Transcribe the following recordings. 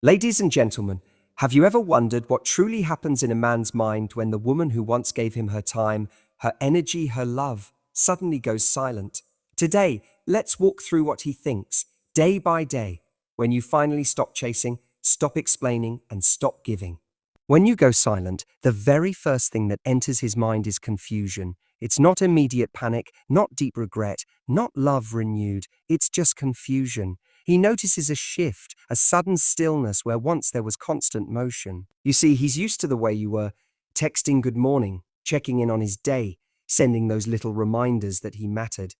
Ladies and gentlemen, have you ever wondered what truly happens in a man's mind when the woman who once gave him her time, her energy, her love, suddenly goes silent? Today, let's walk through what he thinks, day by day, when you finally stop chasing, stop explaining, and stop giving. When you go silent, the very first thing that enters his mind is confusion. It's not immediate panic, not deep regret, not love renewed, it's just confusion. He notices a shift, a sudden stillness where once there was constant motion. You see, he's used to the way you were, texting good morning, checking in on his day, sending those little reminders that he mattered.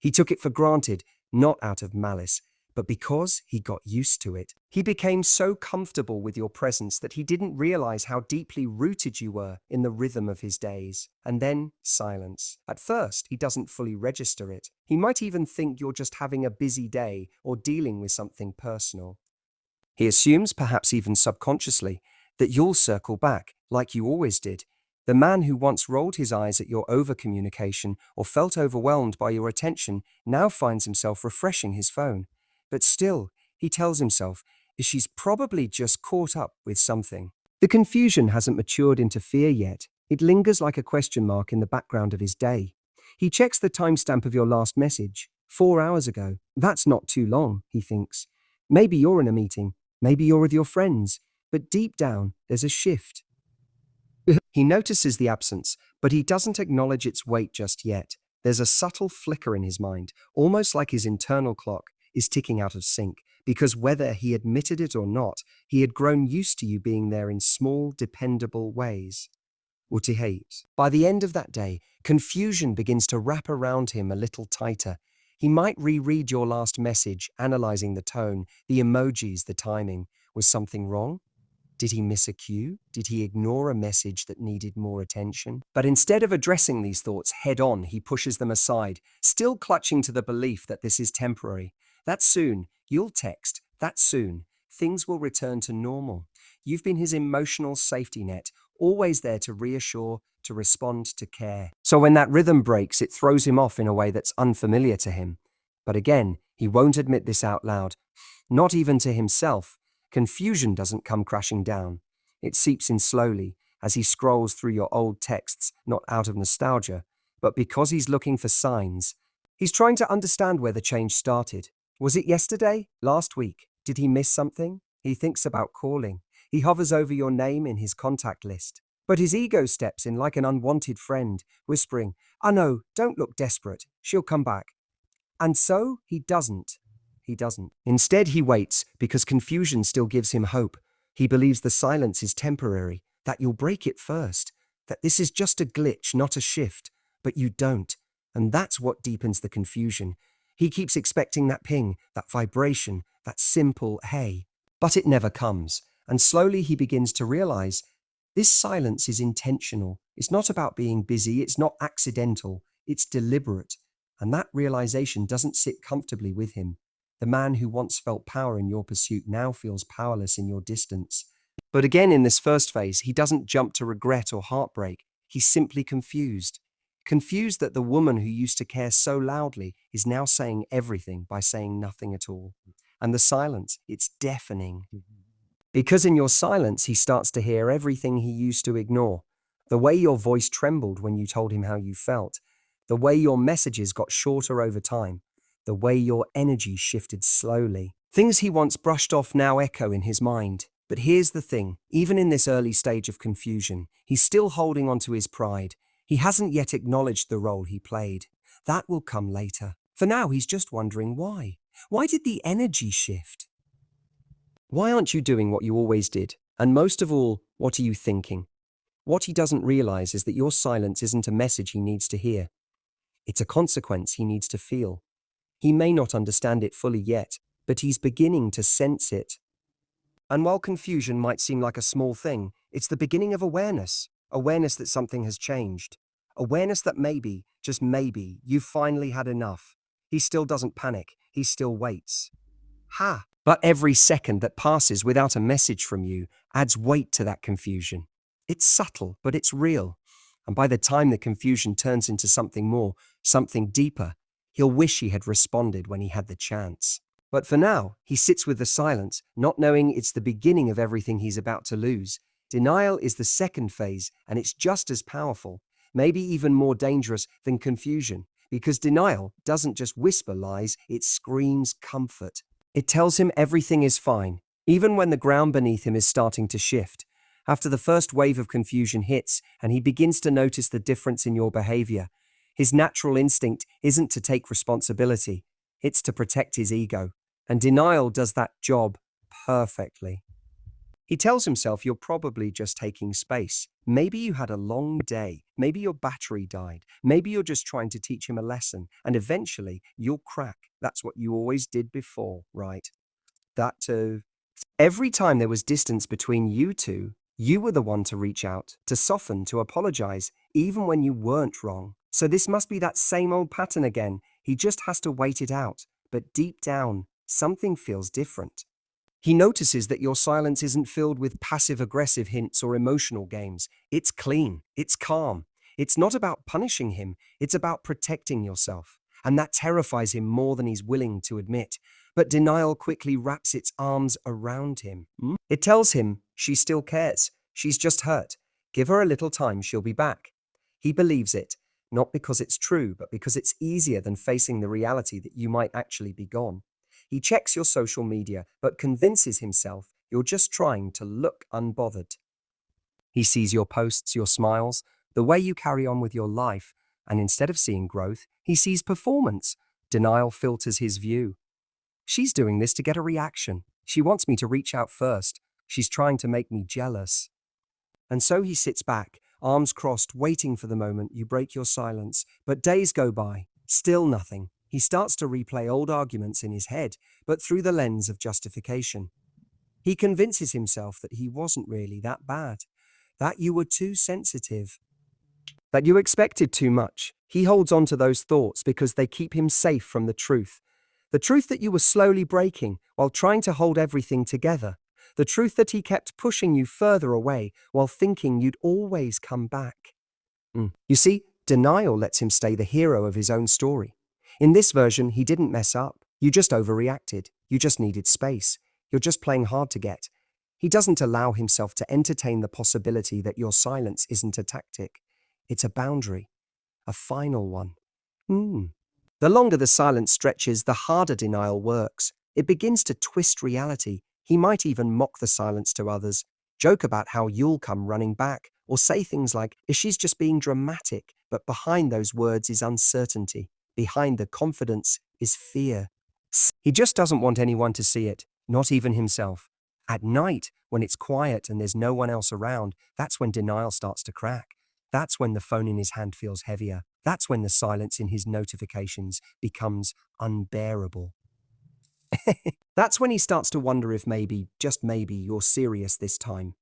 He took it for granted, not out of malice, but because he got used to it. He became so comfortable with your presence that he didn't realize how deeply rooted you were in the rhythm of his days. And then silence. At first, he doesn't fully register it. He might even think you're just having a busy day or dealing with something personal. He assumes, perhaps even subconsciously, that you'll circle back, like you always did. The man who once rolled his eyes at your over-communication or felt overwhelmed by your attention now finds himself refreshing his phone. But still, he tells himself, she's probably just caught up with something. The confusion hasn't matured into fear yet. It lingers like a question mark in the background of his day. He checks the timestamp of your last message, 4 hours ago. That's not too long, he thinks. Maybe you're in a meeting, maybe you're with your friends, but deep down, there's a shift. He notices the absence, but he doesn't acknowledge its weight just yet. There's a subtle flicker in his mind, almost like his internal clock is ticking out of sync, because whether he admitted it or not, he had grown used to you being there in small, dependable ways. By the end of that day, confusion begins to wrap around him a little tighter. He might reread your last message, analyzing the tone, the emojis, the timing. Was something wrong? Did he miss a cue? Did he ignore a message that needed more attention? But instead of addressing these thoughts head on, he pushes them aside, still clutching to the belief that this is temporary. That soon, you'll text. That soon, things will return to normal. You've been his emotional safety net, always there to reassure, to respond, to care. So when that rhythm breaks, it throws him off in a way that's unfamiliar to him. But again, he won't admit this out loud. Not even to himself. Confusion doesn't come crashing down. It seeps in slowly as he scrolls through your old texts, not out of nostalgia, but because he's looking for signs. He's trying to understand where the change started. Was it yesterday? Last week? Did he miss something? He thinks about calling. He hovers over your name in his contact list. But his ego steps in like an unwanted friend, whispering, "Oh no, don't look desperate. She'll come back." And so he doesn't. Instead, he waits because confusion still gives him hope. He believes the silence is temporary, that you'll break it first, that this is just a glitch, not a shift. But you don't. And that's what deepens the confusion. He keeps expecting that ping, that vibration, that simple hey. But it never comes. And slowly he begins to realize this silence is intentional. It's not about being busy. It's not accidental. It's deliberate. And that realization doesn't sit comfortably with him. The man who once felt power in your pursuit now feels powerless in your distance. But again, in this first phase, he doesn't jump to regret or heartbreak. He's simply confused. Confused that the woman who used to care so loudly is now saying everything by saying nothing at all. And the silence, it's deafening. Because in your silence, he starts to hear everything he used to ignore. The way your voice trembled when you told him how you felt. The way your messages got shorter over time. The way your energy shifted slowly. Things he once brushed off now echo in his mind. But here's the thing, even in this early stage of confusion, he's still holding on to his pride. He hasn't yet acknowledged the role he played. That will come later. For now, he's just wondering why. Why did the energy shift? Why aren't you doing what you always did? And most of all, what are you thinking? What he doesn't realize is that your silence isn't a message he needs to hear. It's a consequence he needs to feel. He may not understand it fully yet, but he's beginning to sense it. And while confusion might seem like a small thing, it's the beginning of awareness. Awareness that something has changed. Awareness that maybe, just maybe, you've finally had enough. He still doesn't panic. He still waits. But every second that passes without a message from you adds weight to that confusion. It's subtle, but it's real. And by the time the confusion turns into something more, something deeper, he'll wish he had responded when he had the chance. But for now, he sits with the silence, not knowing it's the beginning of everything he's about to lose. Denial is the second phase, and it's just as powerful, maybe even more dangerous than confusion, because denial doesn't just whisper lies, it screams comfort. It tells him everything is fine, even when the ground beneath him is starting to shift. After the first wave of confusion hits and he begins to notice the difference in your behavior, his natural instinct isn't to take responsibility, it's to protect his ego. And denial does that job perfectly. He tells himself you're probably just taking space. Maybe you had a long day. Maybe your battery died. Maybe you're just trying to teach him a lesson. And eventually, you'll crack. That's what you always did before, right? That too. Every time there was distance between you two, you were the one to reach out, to soften, to apologize, even when you weren't wrong. So this must be that same old pattern again. He just has to wait it out. But deep down, something feels different. He notices that your silence isn't filled with passive-aggressive hints or emotional games. It's clean. It's calm. It's not about punishing him. It's about protecting yourself. And that terrifies him more than he's willing to admit. But denial quickly wraps its arms around him. It tells him she still cares. She's just hurt. Give her a little time, she'll be back. He believes it, not because it's true, but because it's easier than facing the reality that you might actually be gone. He checks your social media, but convinces himself you're just trying to look unbothered. He sees your posts, your smiles, the way you carry on with your life, and instead of seeing growth, he sees performance. Denial filters his view. She's doing this to get a reaction. She wants me to reach out first. She's trying to make me jealous. And so he sits back, arms crossed, waiting for the moment you break your silence. But days go by, still nothing. He starts to replay old arguments in his head, but through the lens of justification. He convinces himself that he wasn't really that bad, that you were too sensitive, that you expected too much. He holds on to those thoughts because they keep him safe from the truth that you were slowly breaking while trying to hold everything together, the truth that he kept pushing you further away while thinking you'd always come back. You see, denial lets him stay the hero of his own story. In this version, he didn't mess up. You just overreacted. You just needed space. You're just playing hard to get. He doesn't allow himself to entertain the possibility that your silence isn't a tactic. It's a boundary, a final one. The longer the silence stretches, the harder denial works. It begins to twist reality. He might even mock the silence to others, joke about how you'll come running back, or say things like, "Is she's just being dramatic?" But behind those words is uncertainty. Behind the confidence is fear. He just doesn't want anyone to see it, not even himself. At night, when it's quiet and there's no one else around, that's when denial starts to crack. That's when the phone in his hand feels heavier. That's when the silence in his notifications becomes unbearable. That's when he starts to wonder if maybe, just maybe, you're serious this time.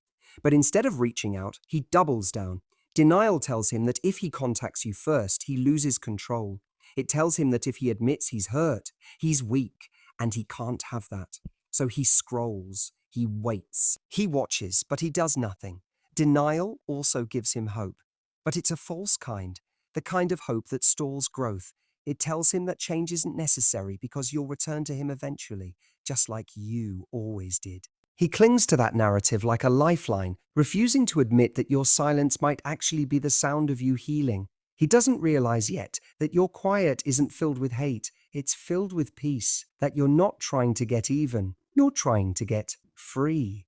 But instead of reaching out, he doubles down. Denial tells him that if he contacts you first, he loses control. It tells him that if he admits he's hurt, he's weak, and he can't have that. So he scrolls, he waits, he watches, but he does nothing. Denial also gives him hope, but it's a false kind, the kind of hope that stalls growth. It tells him that change isn't necessary because you'll return to him eventually, just like you always did. He clings to that narrative like a lifeline, refusing to admit that your silence might actually be the sound of you healing. He doesn't realize yet that your quiet isn't filled with hate, it's filled with peace, that you're not trying to get even, you're trying to get free.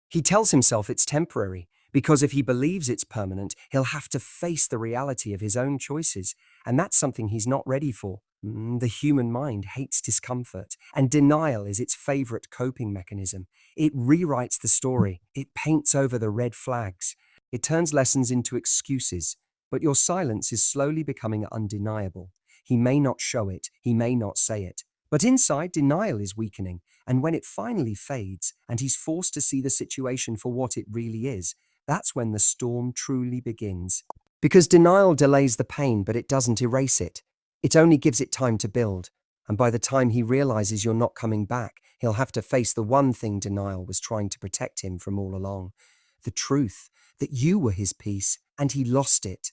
He tells himself it's temporary, because if he believes it's permanent, he'll have to face the reality of his own choices, and that's something he's not ready for. The human mind hates discomfort, and denial is its favorite coping mechanism. It rewrites the story, it paints over the red flags, it turns lessons into excuses. But your silence is slowly becoming undeniable. He may not show it, he may not say it, but inside, denial is weakening, and when it finally fades, and he's forced to see the situation for what it really is, that's when the storm truly begins. Because denial delays the pain, but it doesn't erase it. It only gives it time to build, and by the time he realizes you're not coming back, he'll have to face the one thing denial was trying to protect him from all along. The truth that you were his peace, and he lost it.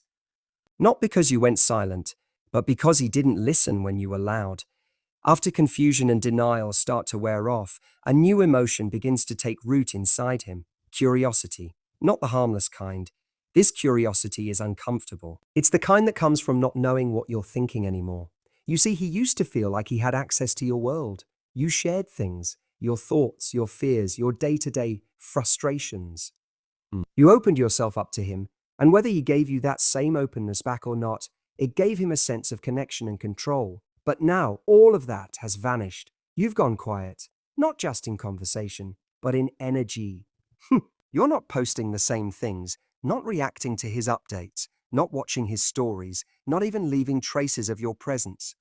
Not because you went silent, but because he didn't listen when you were loud. After confusion and denial start to wear off, a new emotion begins to take root inside him: curiosity. Not the harmless kind. This curiosity is uncomfortable. It's the kind that comes from not knowing what you're thinking anymore. You see, he used to feel like he had access to your world. You shared things, your thoughts, your fears, your day-to-day frustrations. You opened yourself up to him, and whether he gave you that same openness back or not, it gave him a sense of connection and control. But now all of that has vanished. You've gone quiet, not just in conversation, but in energy. You're not posting the same things, not reacting to his updates, not watching his stories, not even leaving traces of your presence.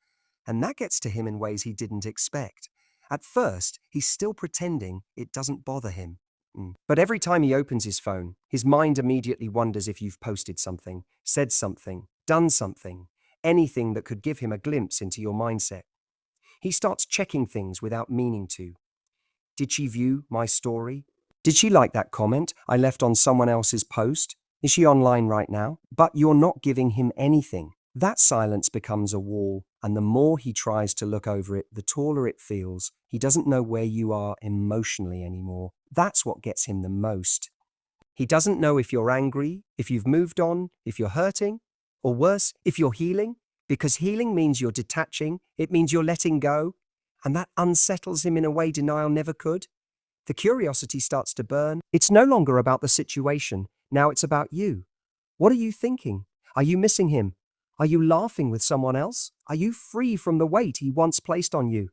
And that gets to him in ways he didn't expect. At first, he's still pretending it doesn't bother him. But every time he opens his phone, his mind immediately wonders if you've posted something, said something, done something, anything that could give him a glimpse into your mindset. He starts checking things without meaning to. Did she view my story? Did she like that comment I left on someone else's post? Is she online right now? But you're not giving him anything. That silence becomes a wall, and the more he tries to look over it, the taller it feels. He doesn't know where you are emotionally anymore. That's what gets him the most. He doesn't know if you're angry, if you've moved on, if you're hurting, or worse, if you're healing, because healing means you're detaching, it means you're letting go, and that unsettles him in a way denial never could. The curiosity starts to burn. It's no longer about the situation. Now it's about you. What are you thinking? Are you missing him? Are you laughing with someone else? Are you free from the weight he once placed on you?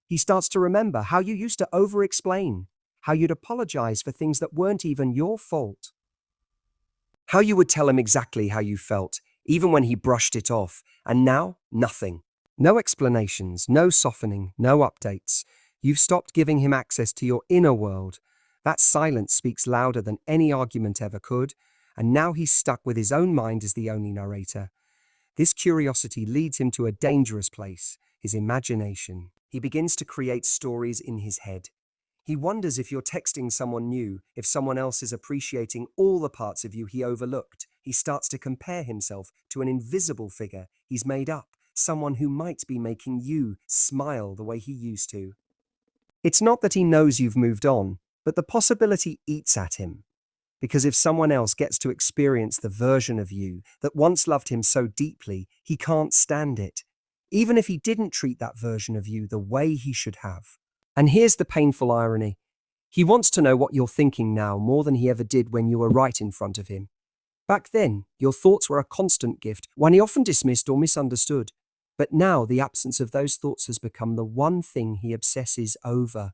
He starts to remember how you used to over-explain, how you'd apologize for things that weren't even your fault, how you would tell him exactly how you felt, even when he brushed it off, and now, nothing. No explanations, no softening, no updates. You've stopped giving him access to your inner world. That silence speaks louder than any argument ever could, and now he's stuck with his own mind as the only narrator. This curiosity leads him to a dangerous place, his imagination. He begins to create stories in his head. He wonders if you're texting someone new, if someone else is appreciating all the parts of you he overlooked. He starts to compare himself to an invisible figure he's made up, someone who might be making you smile the way he used to. It's not that he knows you've moved on, but the possibility eats at him. Because if someone else gets to experience the version of you that once loved him so deeply, he can't stand it, even if he didn't treat that version of you the way he should have. And here's the painful irony. He wants to know what you're thinking now more than he ever did when you were right in front of him. Back then, your thoughts were a constant gift, one he often dismissed or misunderstood. But now the absence of those thoughts has become the one thing he obsesses over.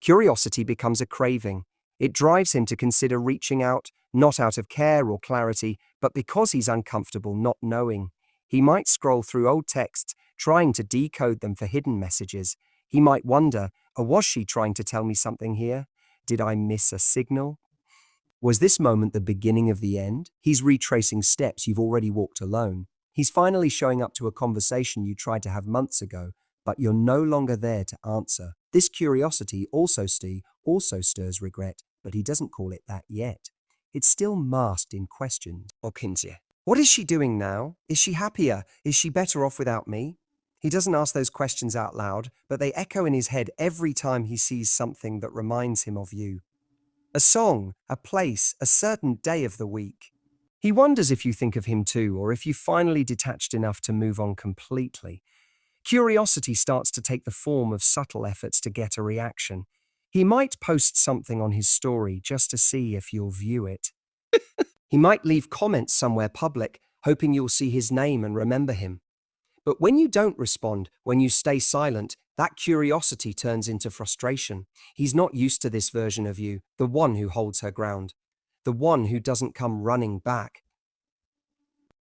Curiosity becomes a craving. It drives him to consider reaching out, not out of care or clarity, but because he's uncomfortable not knowing. He might scroll through old texts, trying to decode them for hidden messages. He might wonder, was she trying to tell me something here? Did I miss a signal? Was this moment the beginning of the end? He's retracing steps you've already walked alone. He's finally showing up to a conversation you tried to have months ago, but you're no longer there to answer. This curiosity also stirs regret, but he doesn't call it that yet. It's still masked in questions. Or Kinsey. What is she doing now? Is she happier? Is she better off without me? He doesn't ask those questions out loud, but they echo in his head every time he sees something that reminds him of you. A song, a place, a certain day of the week. He wonders if you think of him too, or if you finally detached enough to move on completely. Curiosity starts to take the form of subtle efforts to get a reaction. He might post something on his story just to see if you'll view it. He might leave comments somewhere public, hoping you'll see his name and remember him. But when you don't respond, when you stay silent, that curiosity turns into frustration. He's not used to this version of you, the one who holds her ground, the one who doesn't come running back,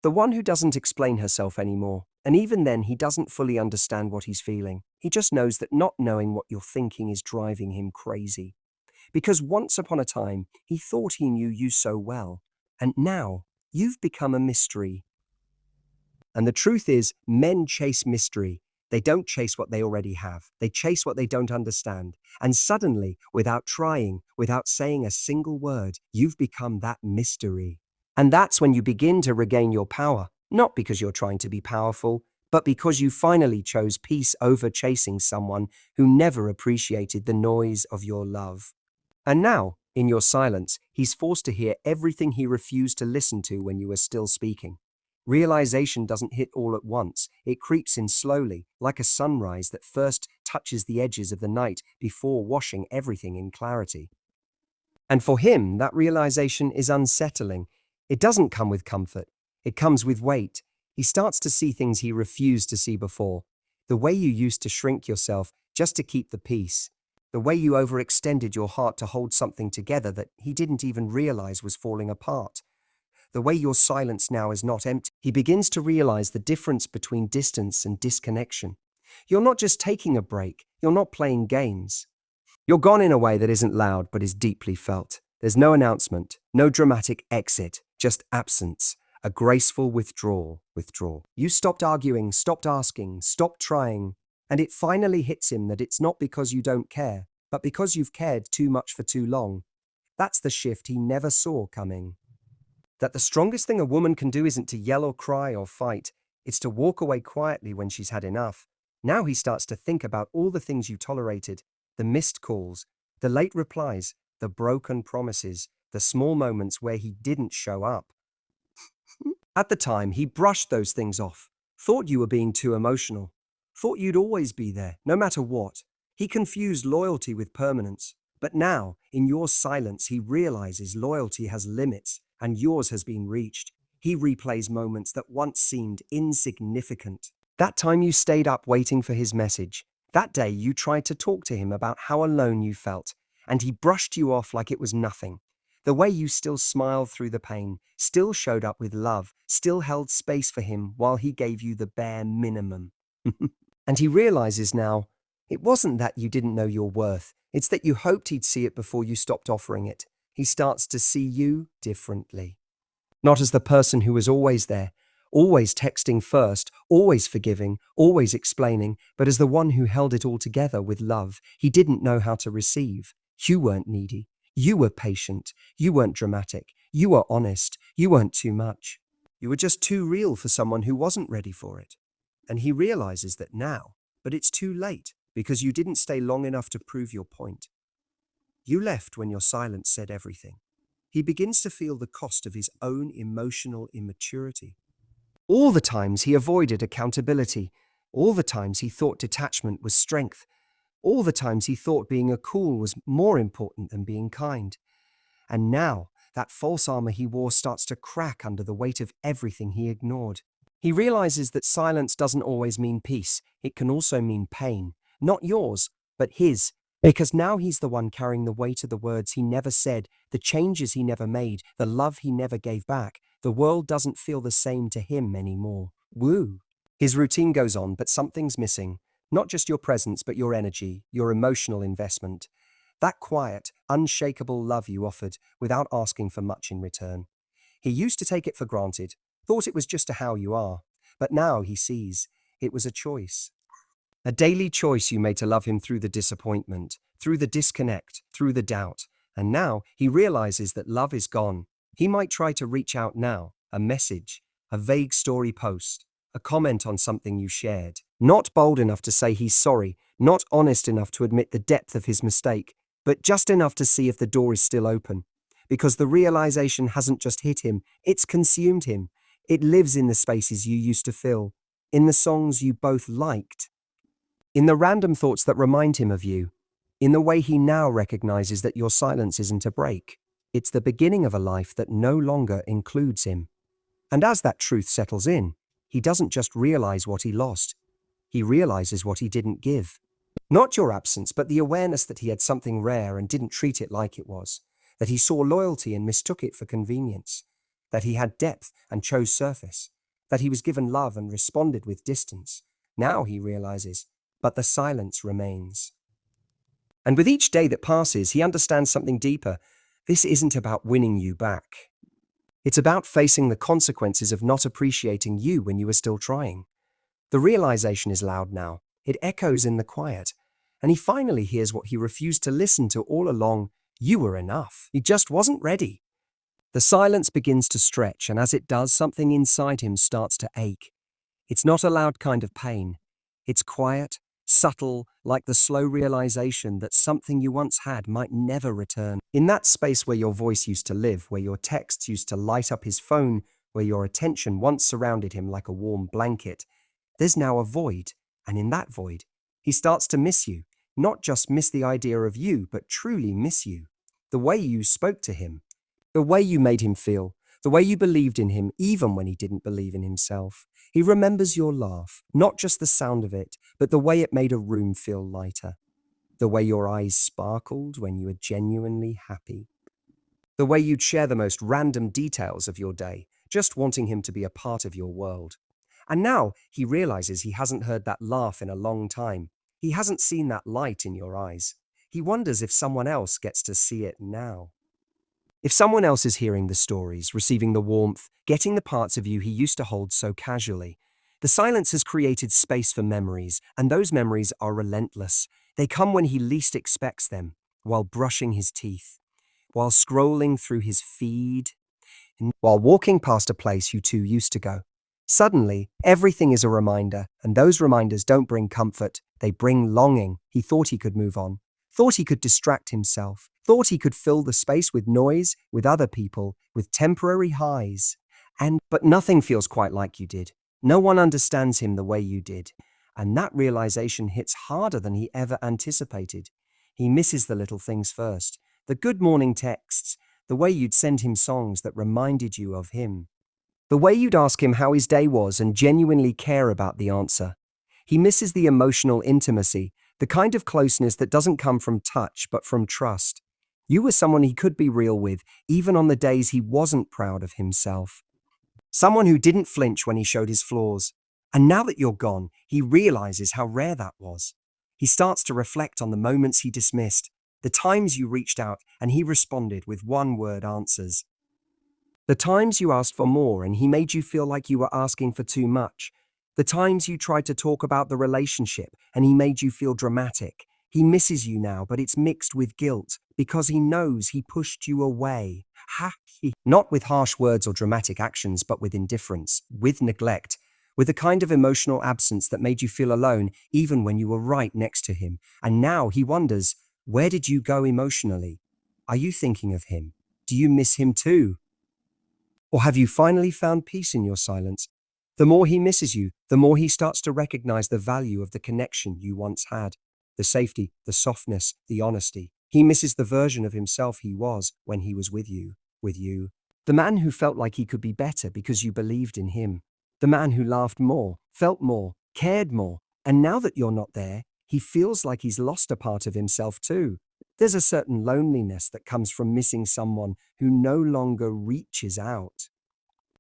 the one who doesn't explain herself anymore. And even then, he doesn't fully understand what he's feeling. He just knows that not knowing what you're thinking is driving him crazy. Because once upon a time, he thought he knew you so well. And now, you've become a mystery. And the truth is, men chase mystery. They don't chase what they already have. They chase what they don't understand. And suddenly, without trying, without saying a single word, you've become that mystery. And that's when you begin to regain your power. Not because you're trying to be powerful, but because you finally chose peace over chasing someone who never appreciated the noise of your love. And now, in your silence, he's forced to hear everything he refused to listen to when you were still speaking. Realization doesn't hit all at once. It creeps in slowly, like a sunrise that first touches the edges of the night before washing everything in clarity. And for him, that realization is unsettling. It doesn't come with comfort. It comes with weight. He starts to see things he refused to see before. The way you used to shrink yourself just to keep the peace. The way you overextended your heart to hold something together that he didn't even realize was falling apart. The way your silence now is not empty. He begins to realize the difference between distance and disconnection. You're not just taking a break. You're not playing games. You're gone in a way that isn't loud but is deeply felt. There's no announcement, no dramatic exit, just absence, a graceful withdrawal. You stopped arguing, stopped asking, stopped trying, and it finally hits him that it's not because you don't care, but because you've cared too much for too long. That's the shift he never saw coming. That the strongest thing a woman can do isn't to yell or cry or fight, it's to walk away quietly when she's had enough. Now he starts to think about all the things you tolerated, the missed calls, the late replies, the broken promises, the small moments where he didn't show up. At the time, he brushed those things off, thought you were being too emotional, thought you'd always be there, no matter what. He confused loyalty with permanence. But now, in your silence, he realizes loyalty has limits, and yours has been reached. He replays moments that once seemed insignificant. That time you stayed up waiting for his message. That day you tried to talk to him about how alone you felt, and he brushed you off like it was nothing. The way you still smiled through the pain, still showed up with love, still held space for him while he gave you the bare minimum. And he realizes now, it wasn't that you didn't know your worth, it's that you hoped he'd see it before you stopped offering it. He starts to see you differently. Not as the person who was always there, always texting first, always forgiving, always explaining, but as the one who held it all together with love he didn't know how to receive. You weren't needy. You were patient. You weren't dramatic. You were honest. You weren't too much. You were just too real for someone who wasn't ready for it. And he realizes that now, but it's too late because you didn't stay long enough to prove your point. You left when your silence said everything. He begins to feel the cost of his own emotional immaturity. All the times he avoided accountability, all the times he thought detachment was strength, all the times he thought being a cool was more important than being kind. And now, that false armor he wore starts to crack under the weight of everything he ignored. He realizes that silence doesn't always mean peace. It can also mean pain. Not yours, but his. Because now he's the one carrying the weight of the words he never said, the changes he never made, the love he never gave back. The world doesn't feel the same to him anymore. Woo! His routine goes on, but something's missing. Not just your presence, but your energy, your emotional investment. That quiet, unshakable love you offered without asking for much in return. He used to take it for granted, thought it was just how you are. But now he sees it was a choice. A daily choice you made to love him through the disappointment, through the disconnect, through the doubt. And now he realizes that love is gone. He might try to reach out now, a message, a vague story post, a comment on something you shared. Not bold enough to say he's sorry, not honest enough to admit the depth of his mistake, but just enough to see if the door is still open. Because the realization hasn't just hit him, it's consumed him. It lives in the spaces you used to fill, in the songs you both liked, in the random thoughts that remind him of you, in the way he now recognizes that your silence isn't a break. It's the beginning of a life that no longer includes him. And as that truth settles in, he doesn't just realize what he lost. He realizes what he didn't give. Not your absence, but the awareness that he had something rare and didn't treat it like it was. That he saw loyalty and mistook it for convenience. That he had depth and chose surface. That he was given love and responded with distance. Now he realizes, but the silence remains. And with each day that passes, he understands something deeper. This isn't about winning you back. It's about facing the consequences of not appreciating you when you were still trying. The realization is loud now. It echoes in the quiet. And he finally hears what he refused to listen to all along. You were enough. He just wasn't ready. The silence begins to stretch, and as it does, something inside him starts to ache. It's not a loud kind of pain. It's quiet, subtle, like the slow realization that something you once had might never return. In that space where your voice used to live, where your texts used to light up his phone, where your attention once surrounded him like a warm blanket, there's now a void, and in that void, he starts to miss you. Not just miss the idea of you, but truly miss you. The way you spoke to him, the way you made him feel, the way you believed in him even when he didn't believe in himself. He remembers your laugh, not just the sound of it, but the way it made a room feel lighter. The way your eyes sparkled when you were genuinely happy. The way you'd share the most random details of your day, just wanting him to be a part of your world. And now he realizes he hasn't heard that laugh in a long time. He hasn't seen that light in your eyes. He wonders if someone else gets to see it now. If someone else is hearing the stories, receiving the warmth, getting the parts of you he used to hold so casually. The silence has created space for memories, and those memories are relentless. They come when he least expects them, while brushing his teeth, while scrolling through his feed, and while walking past a place you two used to go. Suddenly, everything is a reminder, and those reminders don't bring comfort, they bring longing. He thought he could move on, thought he could distract himself, thought he could fill the space with noise, with other people, with temporary highs. But nothing feels quite like you did. No one understands him the way you did. And that realization hits harder than he ever anticipated. He misses the little things first, the good morning texts, the way you'd send him songs that reminded you of him. The way you'd ask him how his day was and genuinely care about the answer. He misses the emotional intimacy, the kind of closeness that doesn't come from touch but from trust. You were someone he could be real with, even on the days he wasn't proud of himself. Someone who didn't flinch when he showed his flaws. And now that you're gone, he realizes how rare that was. He starts to reflect on the moments he dismissed, the times you reached out and he responded with one-word answers. The times you asked for more and he made you feel like you were asking for too much. The times you tried to talk about the relationship and he made you feel dramatic. He misses you now, but it's mixed with guilt because he knows he pushed you away. Not with harsh words or dramatic actions, but with indifference, with neglect, with the kind of emotional absence that made you feel alone even when you were right next to him. And now he wonders, where did you go emotionally? Are you thinking of him? Do you miss him too? Or have you finally found peace in your silence? The more he misses you, the more he starts to recognize the value of the connection you once had. The safety, the softness, the honesty. He misses the version of himself he was when he was with you. The man who felt like he could be better because you believed in him. The man who laughed more, felt more, cared more. And now that you're not there, he feels like he's lost a part of himself too. There's a certain loneliness that comes from missing someone who no longer reaches out.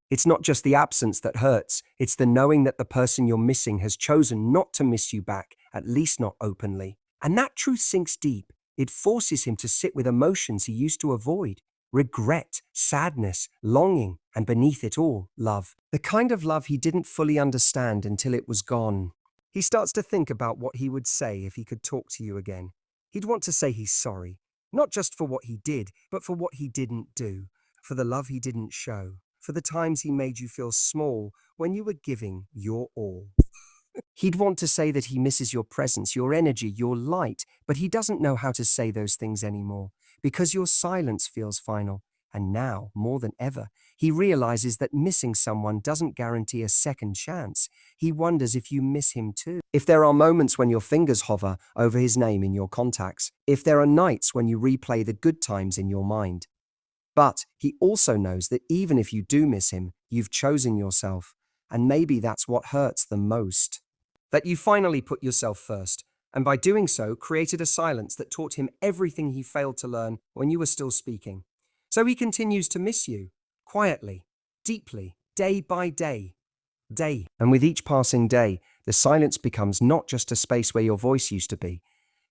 It's not just the absence that hurts, it's the knowing that the person you're missing has chosen not to miss you back, at least not openly. And that truth sinks deep. It forces him to sit with emotions he used to avoid. Regret, sadness, longing, and beneath it all, love. The kind of love he didn't fully understand until it was gone. He starts to think about what he would say if he could talk to you again. He'd want to say he's sorry, not just for what he did, but for what he didn't do, for the love he didn't show, for the times he made you feel small when you were giving your all. He'd want to say that he misses your presence, your energy, your light, but he doesn't know how to say those things anymore because your silence feels final. And now, more than ever, he realizes that missing someone doesn't guarantee a second chance. He wonders if you miss him too. If there are moments when your fingers hover over his name in your contacts, if there are nights when you replay the good times in your mind. But he also knows that even if you do miss him, you've chosen yourself. And maybe that's what hurts the most. That you finally put yourself first, and by doing so, created a silence that taught him everything he failed to learn when you were still speaking. So he continues to miss you, quietly, deeply, day by day. And with each passing day, the silence becomes not just a space where your voice used to be,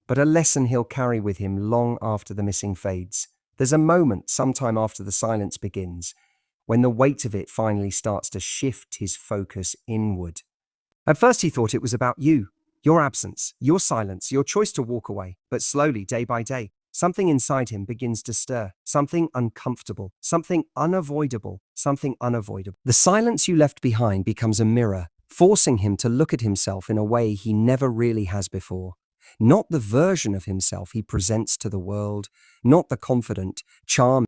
but a lesson he'll carry with him long after the missing fades. There's a moment, sometime after the silence begins, when the weight of it finally starts to shift his focus inward. At first he thought it was about you, your absence, your silence, your choice to walk away. But slowly, day by day, something inside him begins to stir, something uncomfortable, something unavoidable. The silence you left behind becomes a mirror, forcing him to look at himself in a way he never really has before. Not the version of himself he presents to the world, not the confident, charming,